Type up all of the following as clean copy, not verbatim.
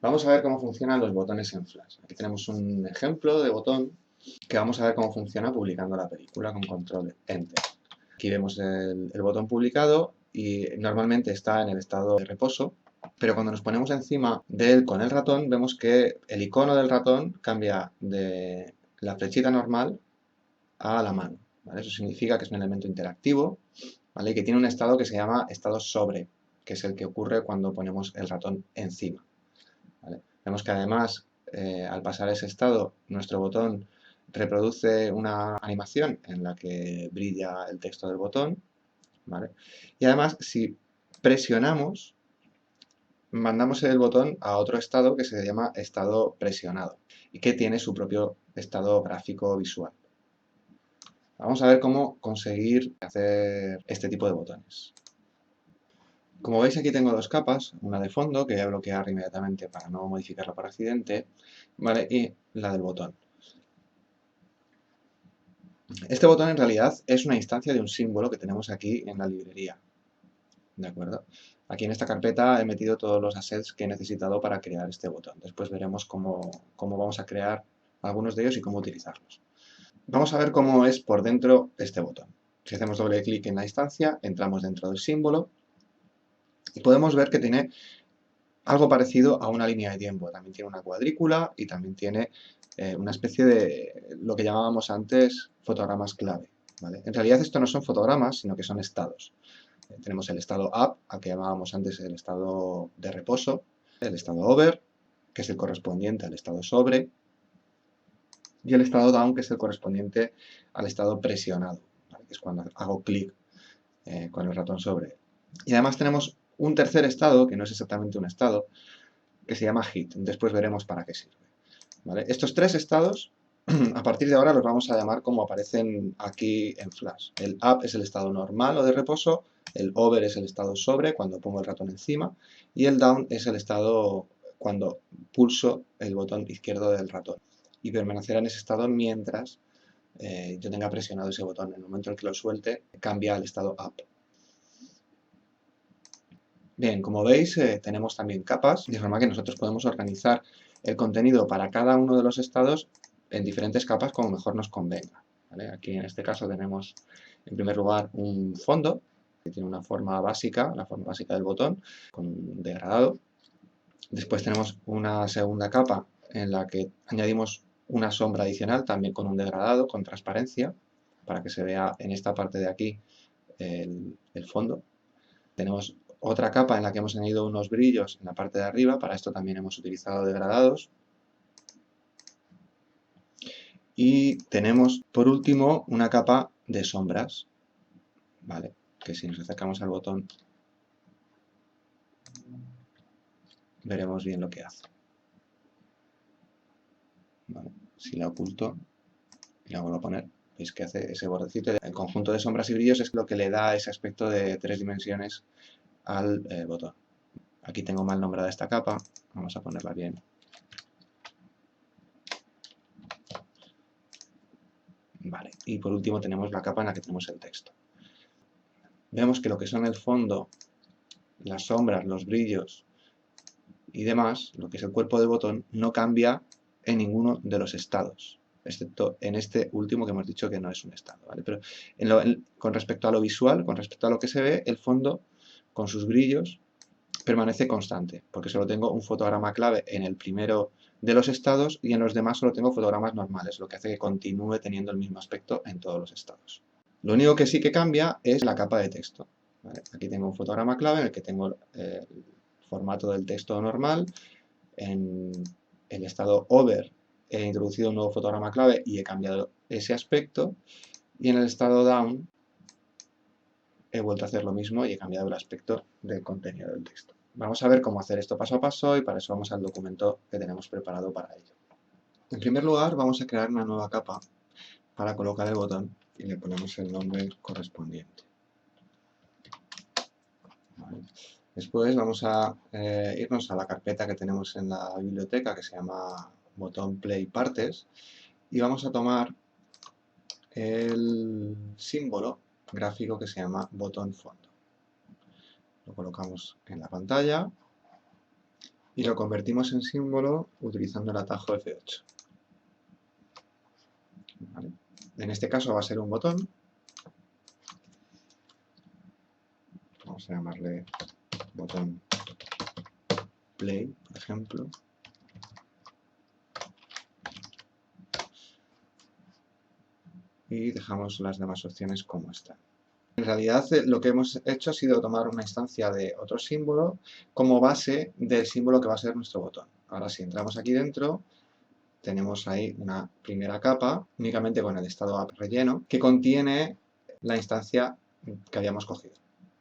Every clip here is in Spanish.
Vamos a ver cómo funcionan los botones en Flash. Aquí tenemos un ejemplo de botón que vamos a ver cómo funciona publicando la película con control Enter. Aquí vemos el botón publicado y normalmente está en el estado de reposo, pero cuando nos ponemos encima de él con el ratón vemos que el icono del ratón cambia de la flechita normal a la mano, ¿vale? Eso significa que es un elemento interactivo, ¿vale? Y que tiene un estado que se llama estado sobre, que es el que ocurre cuando ponemos el ratón encima, ¿vale? Vemos que además, al pasar ese estado, nuestro botón reproduce una animación en la que brilla el texto del botón, ¿vale? Y además, si presionamos, mandamos el botón a otro estado que se llama estado presionado y que tiene su propio estado gráfico visual. Vamos a ver cómo conseguir hacer este tipo de botones. Como veis, aquí tengo dos capas, una de fondo que voy a bloquear inmediatamente para no modificarla por accidente, ¿vale? Y la del botón. Este botón en realidad es una instancia de un símbolo que tenemos aquí en la librería, ¿de acuerdo? Aquí en esta carpeta he metido todos los assets que he necesitado para crear este botón. Después veremos cómo vamos a crear algunos de ellos y cómo utilizarlos. Vamos a ver cómo es por dentro este botón. Si hacemos doble clic en la instancia, entramos dentro del símbolo y podemos ver que tiene algo parecido a una línea de tiempo. También tiene una cuadrícula y también tiene una especie de lo que llamábamos antes fotogramas clave, ¿vale? En realidad esto no son fotogramas, sino que son estados. Tenemos el estado up, al que llamábamos antes el estado de reposo, el estado over, que es el correspondiente al estado sobre, y el estado down, que es el correspondiente al estado presionado, ¿vale? Que es cuando hago clic con el ratón sobre él. Y además tenemos un tercer estado, que no es exactamente un estado, que se llama hit. Después veremos para qué sirve, ¿vale? Estos tres estados, a partir de ahora los vamos a llamar como aparecen aquí en Flash. El up es el estado normal o de reposo, el over es el estado sobre, cuando pongo el ratón encima, y el down es el estado cuando pulso el botón izquierdo del ratón. Y permanecerá en ese estado mientras yo tenga presionado ese botón. En el momento en que lo suelte, cambia al estado up. Bien, como veis, tenemos también capas, de forma que nosotros podemos organizar el contenido para cada uno de los estados en diferentes capas como mejor nos convenga, ¿vale? Aquí en este caso tenemos, en primer lugar, un fondo que tiene una forma básica, la forma básica del botón, con un degradado. Después tenemos una segunda capa en la que añadimos una sombra adicional, también con un degradado, con transparencia, para que se vea en esta parte de aquí el fondo. Tenemos otra capa en la que hemos añadido unos brillos en la parte de arriba, para esto también hemos utilizado degradados. Y tenemos, por último, una capa de sombras, ¿vale? Que si nos acercamos al botón veremos bien lo que hace, ¿vale? Si la oculto y la vuelvo a poner, veis que hace ese bordecito. El conjunto de sombras y brillos es lo que le da ese aspecto de 3 dimensiones al botón. Aquí tengo mal nombrada esta capa, vamos a ponerla bien. Vale, y por último tenemos la capa en la que tenemos el texto. Vemos que lo que son el fondo, las sombras, los brillos y demás, lo que es el cuerpo del botón, no cambia en ninguno de los estados, excepto en este último que hemos dicho que no es un estado, ¿vale? Pero con respecto a lo visual, con respecto a lo que se ve, el fondo, con sus brillos, permanece constante, porque solo tengo un fotograma clave en el primero de los estados y en los demás solo tengo fotogramas normales, lo que hace que continúe teniendo el mismo aspecto en todos los estados. Lo único que sí que cambia es la capa de texto, ¿vale? Aquí tengo un fotograma clave en el que tengo el formato del texto normal. En el estado over he introducido un nuevo fotograma clave y he cambiado ese aspecto. Y en el estado down he vuelto a hacer lo mismo y he cambiado el aspecto del contenido del texto. Vamos a ver cómo hacer esto paso a paso y para eso vamos al documento que tenemos preparado para ello. En primer lugar, vamos a crear una nueva capa para colocar el botón y le ponemos el nombre correspondiente. ¿Vale? Después vamos a irnos a la carpeta que tenemos en la biblioteca que se llama botón play partes y vamos a tomar el símbolo gráfico que se llama botón fondo. Lo colocamos en la pantalla y lo convertimos en símbolo utilizando el atajo F8. ¿Vale? En este caso va a ser un botón. Vamos a llamarle botón play, por ejemplo. Y dejamos las demás opciones como están. En realidad lo que hemos hecho ha sido tomar una instancia de otro símbolo como base del símbolo que va a ser nuestro botón. Ahora si entramos aquí dentro, tenemos ahí una primera capa, únicamente con el estado app relleno, que contiene la instancia que habíamos cogido.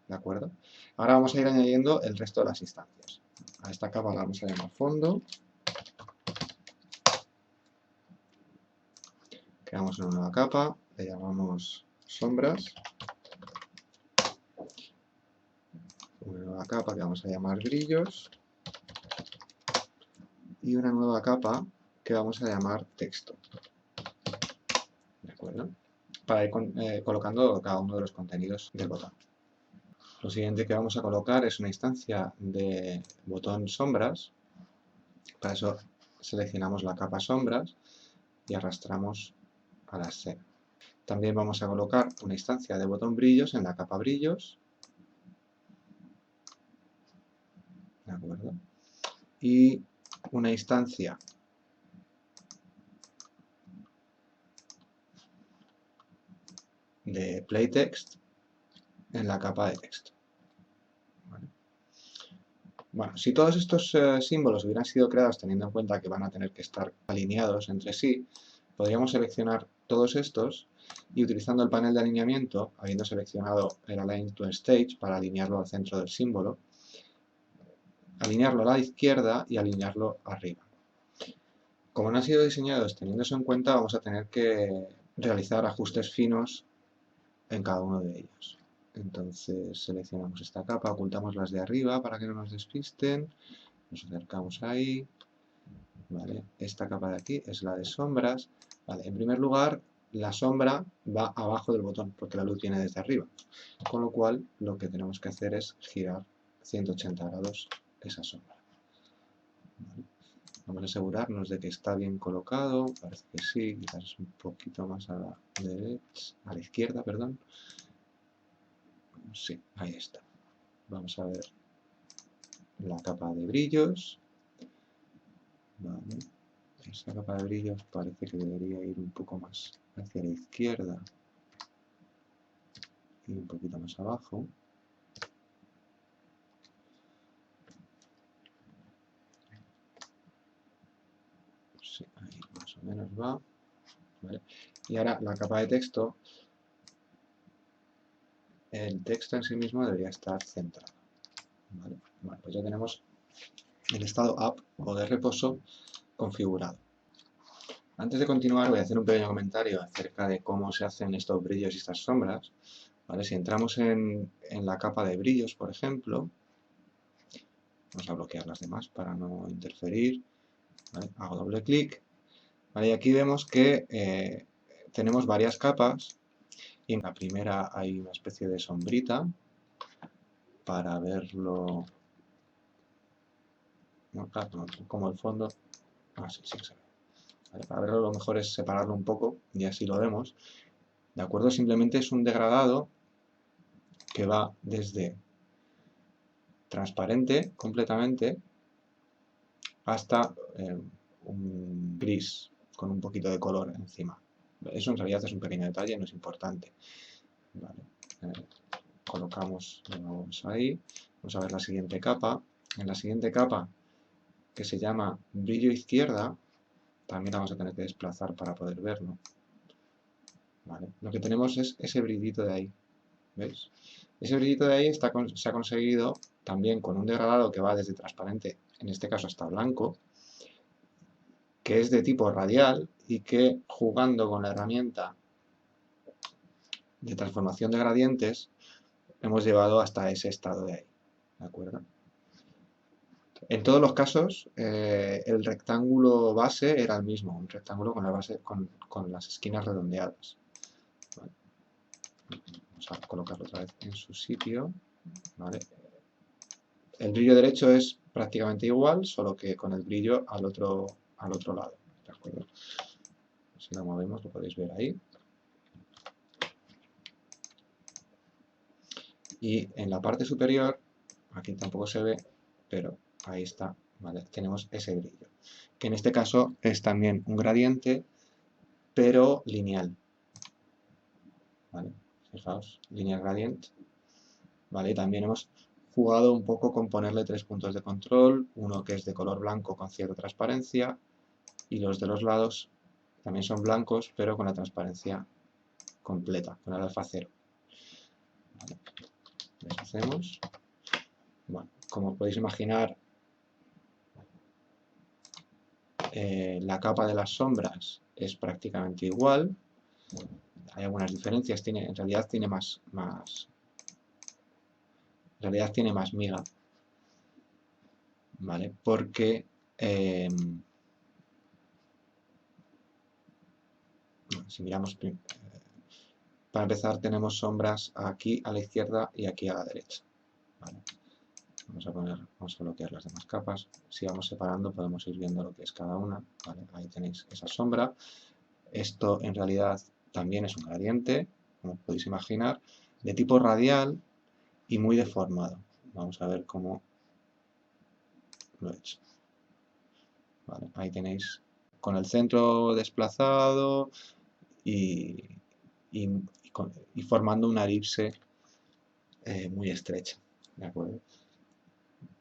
¿De acuerdo? Ahora vamos a ir añadiendo el resto de las instancias. A esta capa la vamos a llamar fondo. Creamos una nueva capa, le llamamos sombras. Una nueva capa que vamos a llamar brillos. Y una nueva capa que vamos a llamar texto. ¿De acuerdo? Para ir colocando cada uno de los contenidos del botón. Lo siguiente que vamos a colocar es una instancia de botón sombras. Para eso seleccionamos la capa sombras y arrastramos a la escena. También vamos a colocar una instancia de botón brillos en la capa brillos. ¿De acuerdo? Y una instancia de playText en la capa de texto. ¿Vale? Bueno, si todos estos símbolos hubieran sido creados teniendo en cuenta que van a tener que estar alineados entre sí, podríamos seleccionar todos estos y utilizando el panel de alineamiento, habiendo seleccionado el Align to Stage para alinearlo al centro del símbolo, alinearlo a la izquierda y alinearlo arriba. Como no han sido diseñados teniendo eso en cuenta, vamos a tener que realizar ajustes finos en cada uno de ellos. Entonces seleccionamos esta capa, ocultamos las de arriba para que no nos despisten, nos acercamos ahí, ¿vale? Esta capa de aquí es la de sombras. Vale, en primer lugar, la sombra va abajo del botón porque la luz viene desde arriba, con lo cual lo que tenemos que hacer es girar 180 grados esa sombra. ¿Vale? Vamos a asegurarnos de que está bien colocado, parece que sí, quizás es un poquito más a la derecha, a la izquierda, perdón. Sí, ahí está. Vamos a ver la capa de brillos. Vale. Esa capa de brillos parece que debería ir un poco más hacia la izquierda y un poquito más abajo. Sí, ahí más o menos va. ¿Vale? Y ahora la capa de texto, el texto en sí mismo debería estar centrado. ¿Vale? Bueno, pues ya tenemos el estado up o de reposo configurado. Antes de continuar voy a hacer un pequeño comentario acerca de cómo se hacen estos brillos y estas sombras. ¿Vale? Si entramos en la capa de brillos, por ejemplo, vamos a bloquear las demás para no interferir. ¿Vale? Hago doble clic. ¿Vale? Y aquí vemos que tenemos varias capas y en la primera hay una especie de sombrita para verlo. No, claro, como el fondo. Sí, sí se ve. ¿Vale? Para verlo lo mejor es separarlo un poco y así lo vemos. ¿De acuerdo? Simplemente es un degradado que va desde transparente completamente hasta un gris con un poquito de color encima. Eso en realidad es un pequeño detalle, no es importante. Vale. Colocamos ahí. Vamos a ver la siguiente capa. En la siguiente capa, que se llama brillo izquierda, también la vamos a tener que desplazar para poder verlo. Vale. Lo que tenemos es ese brillito de ahí. ¿Veis? Ese brillito de ahí se ha conseguido también con un degradado que va desde transparente, en este caso hasta blanco, que es de tipo radial y que jugando con la herramienta de transformación de gradientes hemos llevado hasta ese estado de ahí. ¿De acuerdo? En todos los casos el rectángulo base era el mismo, un rectángulo con la base con las esquinas redondeadas. ¿Vale? Vamos a colocarlo otra vez en su sitio. ¿Vale? El brillo derecho es prácticamente igual, solo que con el brillo al otro lado. ¿De acuerdo? Si lo movemos lo podéis ver ahí. Y en la parte superior, aquí tampoco se ve, pero ahí está, ¿vale? Tenemos ese brillo, que en este caso es también un gradiente, pero lineal, ¿vale? Fijaos, lineal gradient, ¿vale? Y también hemos jugado un poco con ponerle 3 puntos de control, uno que es de color blanco con cierta transparencia, y los de los lados también son blancos, pero con la transparencia completa, con el alfa 0. ¿Vale? Deshacemos. Bueno, como podéis imaginar, la capa de las sombras es prácticamente igual. Hay algunas diferencias, en realidad tiene más miga, ¿vale? Porque si miramos, para empezar tenemos sombras aquí a la izquierda y aquí a la derecha, ¿vale? Vamos a bloquear las demás capas. Si vamos separando podemos ir viendo lo que es cada una, ¿vale? Ahí tenéis esa sombra. Esto en realidad también es un gradiente, como podéis imaginar, de tipo radial y muy deformado. Vamos a ver cómo lo he hecho. Vale, ahí tenéis con el centro desplazado y formando una elipse muy estrecha. ¿De acuerdo?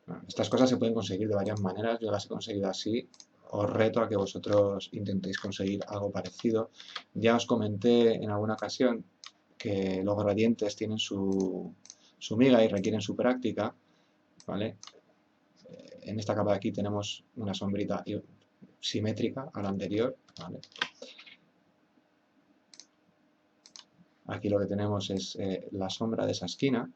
Bueno, estas cosas se pueden conseguir de varias maneras, yo las he conseguido así. Os reto a que vosotros intentéis conseguir algo parecido. Ya os comenté en alguna ocasión que los gradientes tienen su miga y requieren su práctica, ¿vale? En esta capa de aquí tenemos una sombrita simétrica a la anterior, ¿vale? Aquí lo que tenemos es la sombra de esa esquina.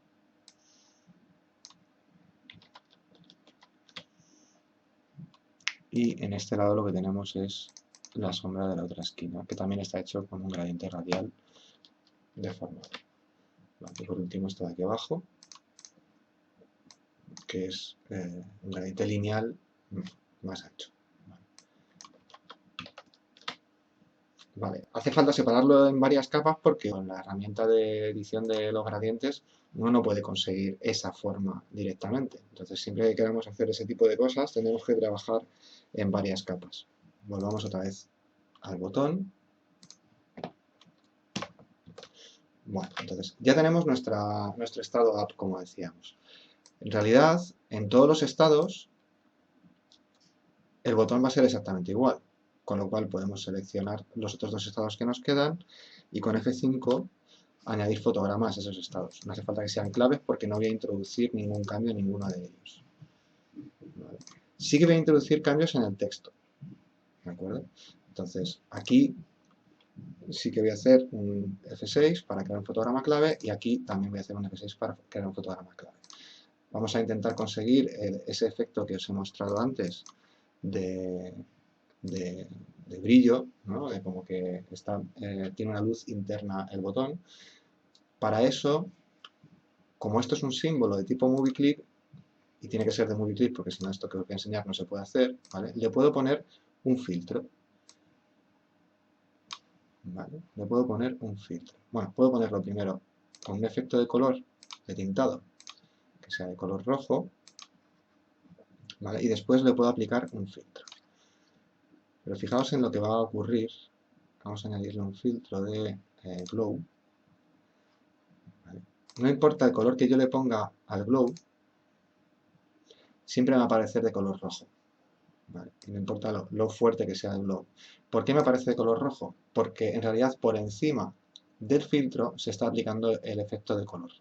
Y en este lado lo que tenemos es la sombra de la otra esquina, que también está hecho con un gradiente radial deformado. Vale, y por último esto de aquí abajo, que es un gradiente lineal más ancho. Vale, hace falta separarlo en varias capas porque con la herramienta de edición de los gradientes uno no puede conseguir esa forma directamente. Entonces, siempre que queramos hacer ese tipo de cosas, tenemos que trabajar en varias capas. Volvamos otra vez al botón. Bueno, entonces ya tenemos nuestro estado app, como decíamos. En realidad, en todos los estados, el botón va a ser exactamente igual, con lo cual podemos seleccionar los otros dos estados que nos quedan y con F5 añadir fotogramas a esos estados. No hace falta que sean claves porque no voy a introducir ningún cambio en ninguno de ellos. ¿Vale? Sí que voy a introducir cambios en el texto. ¿De acuerdo? Entonces, aquí sí que voy a hacer un F6 para crear un fotograma clave y aquí también voy a hacer un F6 para crear un fotograma clave. Vamos a intentar conseguir ese efecto que os he mostrado antes de brillo, ¿no? De como que tiene una luz interna el botón. Para eso, como esto es un símbolo de tipo movie clip, y tiene que ser de movie clip porque si no esto que os voy a enseñar no se puede hacer, ¿vale? Le puedo poner un filtro. ¿Vale? Le puedo poner un filtro. Bueno, puedo ponerlo primero con un efecto de color, de tintado, que sea de color rojo, ¿vale? Y después le puedo aplicar un filtro. Pero fijaos en lo que va a ocurrir. Vamos a añadirle un filtro de glow. ¿Vale? No importa el color que yo le ponga al glow, siempre me va a aparecer de color rojo. ¿Vale? Y no importa lo fuerte que sea el glow. ¿Por qué me aparece de color rojo? Porque en realidad por encima del filtro se está aplicando el efecto de color.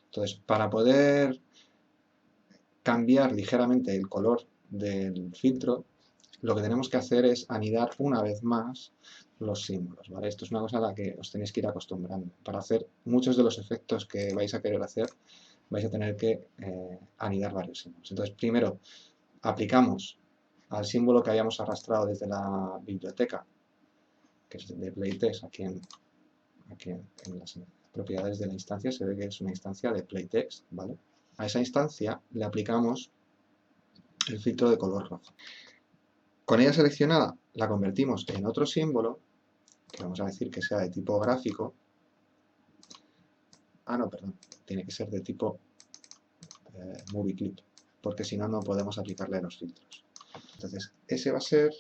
Entonces, para poder cambiar ligeramente el color del filtro, lo que tenemos que hacer es anidar una vez más los símbolos, ¿vale? Esto es una cosa a la que os tenéis que ir acostumbrando. Para hacer muchos de los efectos que vais a querer hacer, vais a tener que anidar varios símbolos. Entonces, primero aplicamos al símbolo que habíamos arrastrado desde la biblioteca, que es de playtext, aquí en las propiedades de la instancia, se ve que es una instancia de playtext, ¿vale? a esa instancia le aplicamos el filtro de color rojo. Con ella seleccionada la convertimos en otro símbolo, que vamos a decir que sea de tipo gráfico. No, perdón, tiene que ser de tipo movie clip, porque si no, no podemos aplicarle los filtros. Entonces, ese va a ser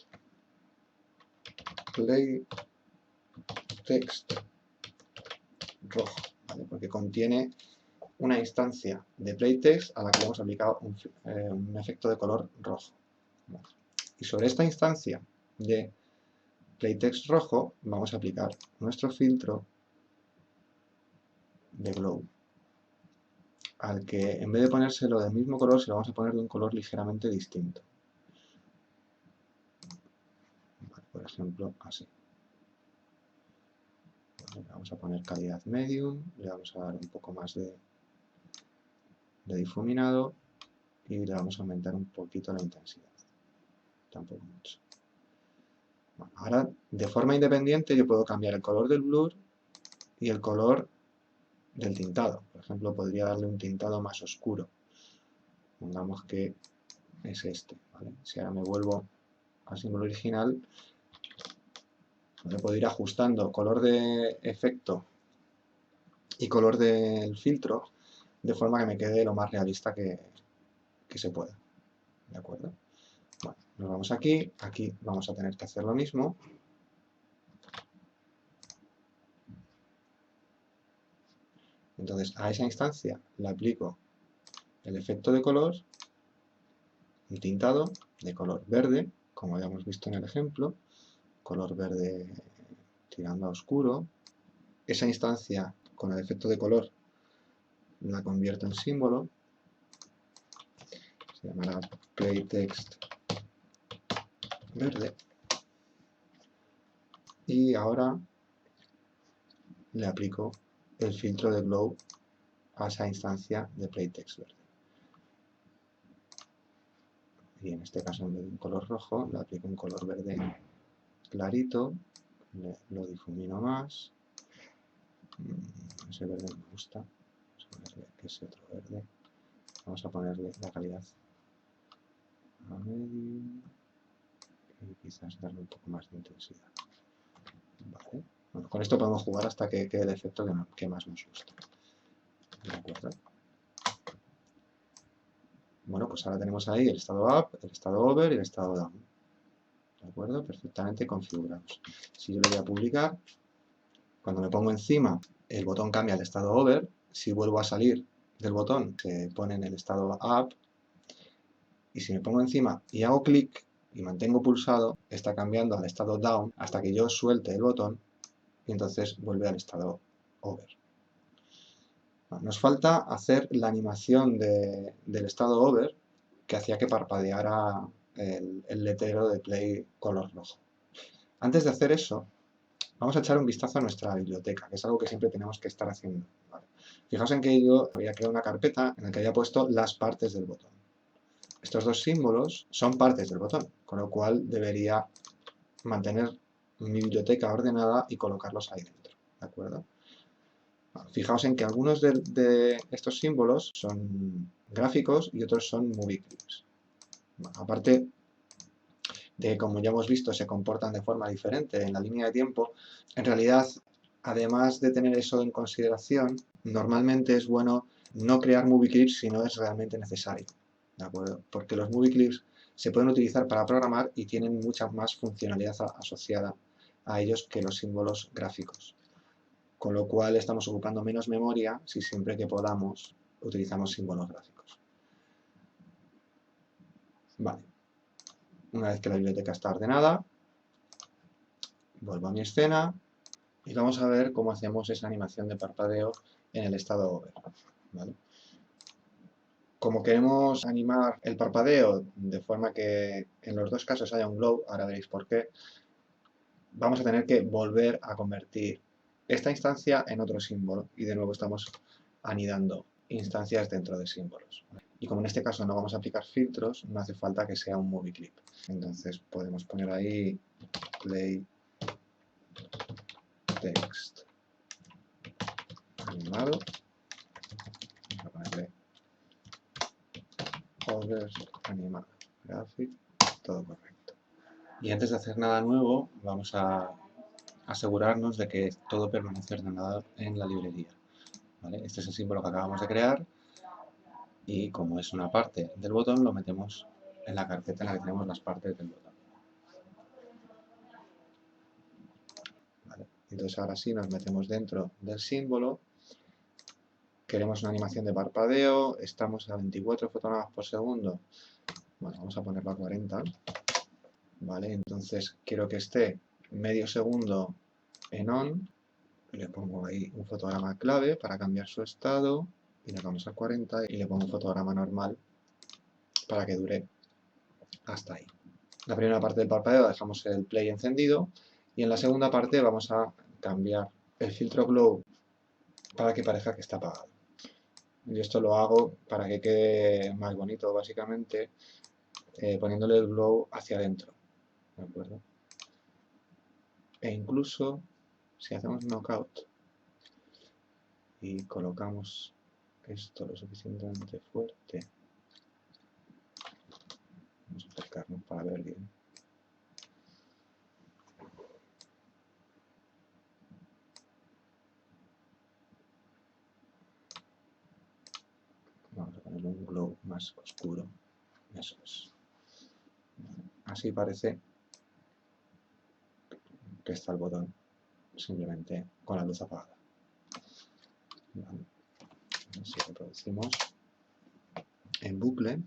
play text rojo, ¿vale? Porque contiene una instancia de playtext a la que le hemos aplicado un efecto de color rojo. ¿Vale? Y sobre esta instancia de playtext rojo vamos a aplicar nuestro filtro de glow, al que en vez de ponérselo del mismo color se lo vamos a poner de un color ligeramente distinto. Vale, por ejemplo, así. Vale, vamos a poner calidad medium, le vamos a dar un poco más de difuminado y le vamos a aumentar un poquito la intensidad, tampoco mucho. Bueno, ahora, de forma independiente, yo puedo cambiar el color del blur y el color del tintado. Por ejemplo, podría darle un tintado más oscuro. Pongamos que es este, ¿vale? Si ahora me vuelvo al símbolo original, le puedo ir ajustando color de efecto y color del filtro de forma que me quede lo más realista que se pueda. ¿De acuerdo? Bueno, nos vamos aquí vamos a tener que hacer lo mismo. Entonces, a esa instancia le aplico el efecto de color, un tintado de color verde, como habíamos visto en el ejemplo, color verde tirando a oscuro. Esa instancia con el efecto de color la convierto en símbolo, se llamará playtext verde, y ahora le aplico el filtro de glow a esa instancia de playtext verde. Y en este caso, en vez de un color rojo, le aplico un color verde clarito, lo difumino más. Ese verde me gusta, vamos a ponerle ese otro verde, vamos a ponerle la calidad a medio y quizás darle un poco más de intensidad. Vale. Bueno, con esto podemos jugar hasta que quede el efecto que más nos gusta. ¿De acuerdo? Bueno, pues ahora tenemos ahí el estado up, el estado over y el estado down. ¿De acuerdo? Perfectamente configurados. Si yo le voy a publicar, cuando me pongo encima, el botón cambia al estado over. Si vuelvo a salir del botón, se pone en el estado up. Y si me pongo encima y hago clic y mantengo pulsado, está cambiando al estado down hasta que yo suelte el botón y entonces vuelve al estado over. Nos falta hacer la animación del estado over que hacía que parpadeara el letrero de play color rojo. Antes de hacer eso, vamos a echar un vistazo a nuestra biblioteca, que es algo que siempre tenemos que estar haciendo. ¿Vale? Fijaos en que yo había creado una carpeta en la que había puesto las partes del botón. Estos dos símbolos son partes del botón, con lo cual debería mantener mi biblioteca ordenada y colocarlos ahí dentro. ¿De acuerdo? Fijaos en que algunos de estos símbolos son gráficos y otros son movie clips. Bueno, aparte de que, como ya hemos visto, se comportan de forma diferente en la línea de tiempo, en realidad, además de tener eso en consideración, normalmente es bueno no crear movie clips si no es realmente necesario. ¿De acuerdo? Porque los movie clips se pueden utilizar para programar y tienen mucha más funcionalidad asociada a ellos que los símbolos gráficos. Con lo cual estamos ocupando menos memoria si siempre que podamos utilizamos símbolos gráficos. Vale. Una vez que la biblioteca está ordenada, vuelvo a mi escena y vamos a ver cómo hacemos esa animación de parpadeo en el estado over. ¿Vale? Como queremos animar el parpadeo de forma que en los dos casos haya un glow, ahora veréis por qué, vamos a tener que volver a convertir esta instancia en otro símbolo y de nuevo estamos anidando instancias dentro de símbolos. Y como en este caso no vamos a aplicar filtros, no hace falta que sea un movie clip. Entonces podemos poner ahí play text animado. Vamos a ponerle Hover, animal, graphic, todo correcto. Y antes de hacer nada nuevo, vamos a asegurarnos de que todo permanece ordenado en la librería. ¿Vale? Este es el símbolo que acabamos de crear y como es una parte del botón, lo metemos en la carpeta en la que tenemos las partes del botón. ¿Vale? Entonces ahora sí nos metemos dentro del símbolo. Queremos una animación de parpadeo, estamos a 24 fotogramas por segundo. Bueno, vamos a ponerlo a 40. ¿Vale? Entonces quiero que esté medio segundo en on. Le pongo ahí un fotograma clave para cambiar su estado. Y le vamos a 40 y le pongo un fotograma normal para que dure hasta ahí. La primera parte del parpadeo dejamos el play encendido y en la segunda parte vamos a cambiar el filtro glow para que parezca que está apagado. Yo esto lo hago para que quede más bonito, básicamente, poniéndole el glow hacia adentro, ¿de acuerdo? E incluso, si hacemos knockout y colocamos esto lo suficientemente fuerte, vamos a acercarnos para ver bien. Vamos a poner un glow más oscuro. Eso es. Así parece que está el botón simplemente con la luz apagada. Vale. Si reproducimos en bucle,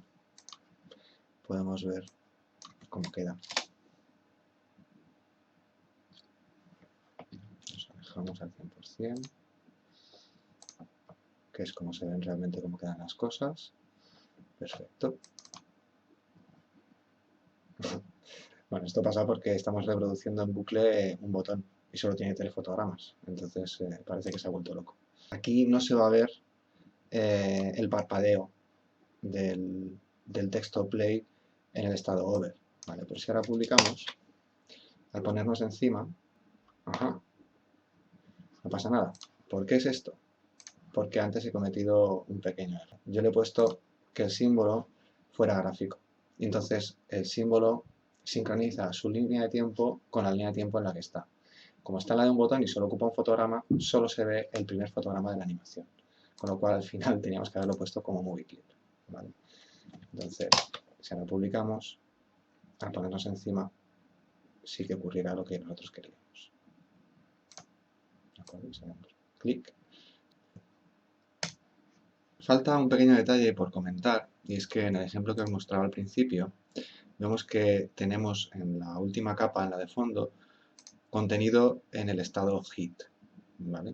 podemos ver cómo queda. Nos alejamos al 100%, que es como se ven realmente cómo quedan las cosas. Perfecto. Bueno, esto pasa porque estamos reproduciendo en bucle un botón y solo tiene 3 fotogramas, entonces parece que se ha vuelto loco. Aquí no se va a ver el parpadeo del texto play en el estado over, ¿vale? Pero si ahora publicamos, al ponernos encima, ajá, no pasa nada. ¿Por qué es esto? Porque antes he cometido un pequeño error. Yo le he puesto que el símbolo fuera gráfico. Y entonces el símbolo sincroniza su línea de tiempo con la línea de tiempo en la que está. Como está en la de un botón y solo ocupa un fotograma, solo se ve el primer fotograma de la animación. Con lo cual al final teníamos que haberlo puesto como movie clip, ¿vale? Entonces, si ahora publicamos, al ponernos encima, sí que ocurrirá lo que nosotros queríamos. ¿De acuerdo? Clic. Falta un pequeño detalle por comentar, y es que en el ejemplo que os mostraba al principio, vemos que tenemos en la última capa, en la de fondo, contenido en el estado hit, ¿vale?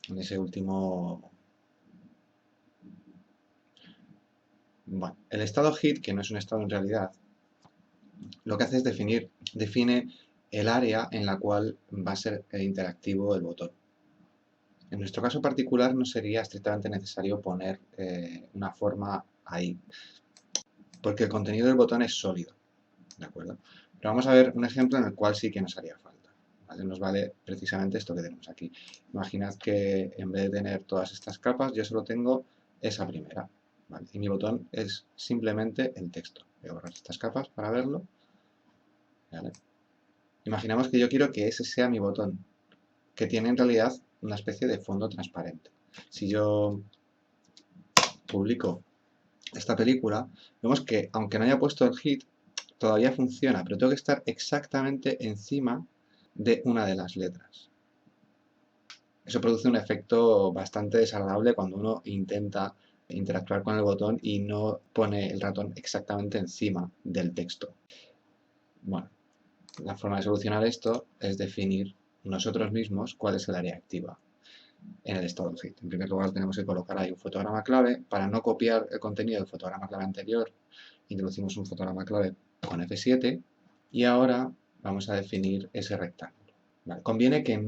En ese último... Bueno, el estado hit, que no es un estado en realidad, lo que hace es define el área en la cual va a ser interactivo el botón. En nuestro caso particular no sería estrictamente necesario poner una forma ahí, porque el contenido del botón es sólido, ¿de acuerdo? Pero vamos a ver un ejemplo en el cual sí que nos haría falta, ¿vale? Nos vale precisamente esto que tenemos aquí. Imaginad que en vez de tener todas estas capas, yo solo tengo esa primera, ¿vale? Y mi botón es simplemente el texto. Voy a borrar estas capas para verlo, ¿vale? Imaginamos que yo quiero que ese sea mi botón, que tiene en realidad una especie de fondo transparente. Si yo publico esta película, vemos que aunque no haya puesto el hit, todavía funciona, pero tengo que estar exactamente encima de una de las letras. Eso produce un efecto bastante desagradable cuando uno intenta interactuar con el botón y no pone el ratón exactamente encima del texto. Bueno, la forma de solucionar esto es definir nosotros mismos cuál es el área activa en el estado hit. En primer lugar tenemos que colocar ahí un fotograma clave. Para no copiar el contenido del fotograma clave anterior, introducimos un fotograma clave con F7 y ahora vamos a definir ese rectángulo. Vale. Conviene que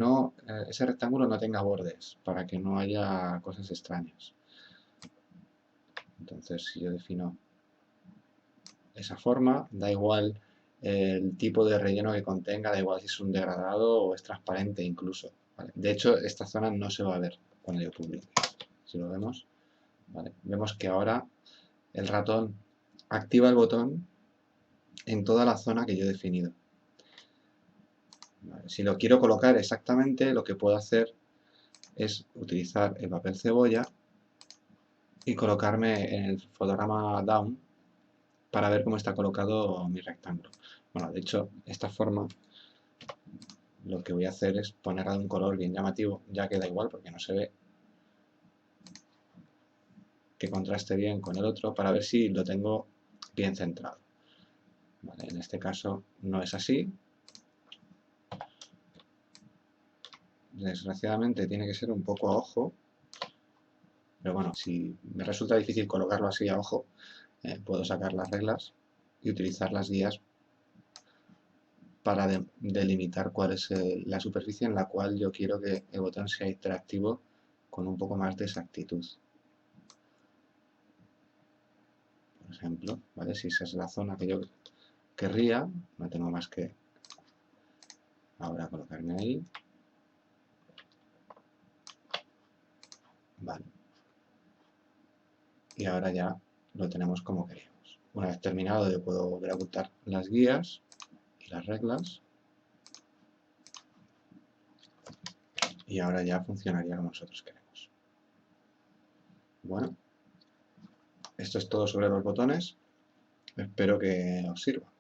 ese rectángulo no tenga bordes para que no haya cosas extrañas. Entonces si yo defino esa forma, da igual el tipo de relleno que contenga, da igual si es un degradado o es transparente incluso. ¿Vale? De hecho, esta zona no se va a ver cuando yo publique. Si lo vemos, ¿vale? Vemos que ahora el ratón activa el botón en toda la zona que yo he definido. Vale, si lo quiero colocar exactamente, lo que puedo hacer es utilizar el papel cebolla y colocarme en el fotograma down para ver cómo está colocado mi rectángulo. Bueno, de hecho, esta forma lo que voy a hacer es ponerla de un color bien llamativo, ya que da igual porque no se ve, que contraste bien con el otro para ver si lo tengo bien centrado. Vale, en este caso no es así. Desgraciadamente tiene que ser un poco a ojo, pero bueno, si me resulta difícil colocarlo así a ojo, puedo sacar las reglas y utilizar las guías para delimitar cuál es la superficie en la cual yo quiero que el botón sea interactivo con un poco más de exactitud. Por ejemplo, ¿vale? Si esa es la zona que yo querría, no tengo más que ahora colocarme ahí. Vale. Y ahora ya lo tenemos como queríamos. Una vez terminado, yo puedo volver a ocultar las guías y las reglas. Y ahora ya funcionaría como nosotros queremos. Bueno, esto es todo sobre los botones. Espero que os sirva.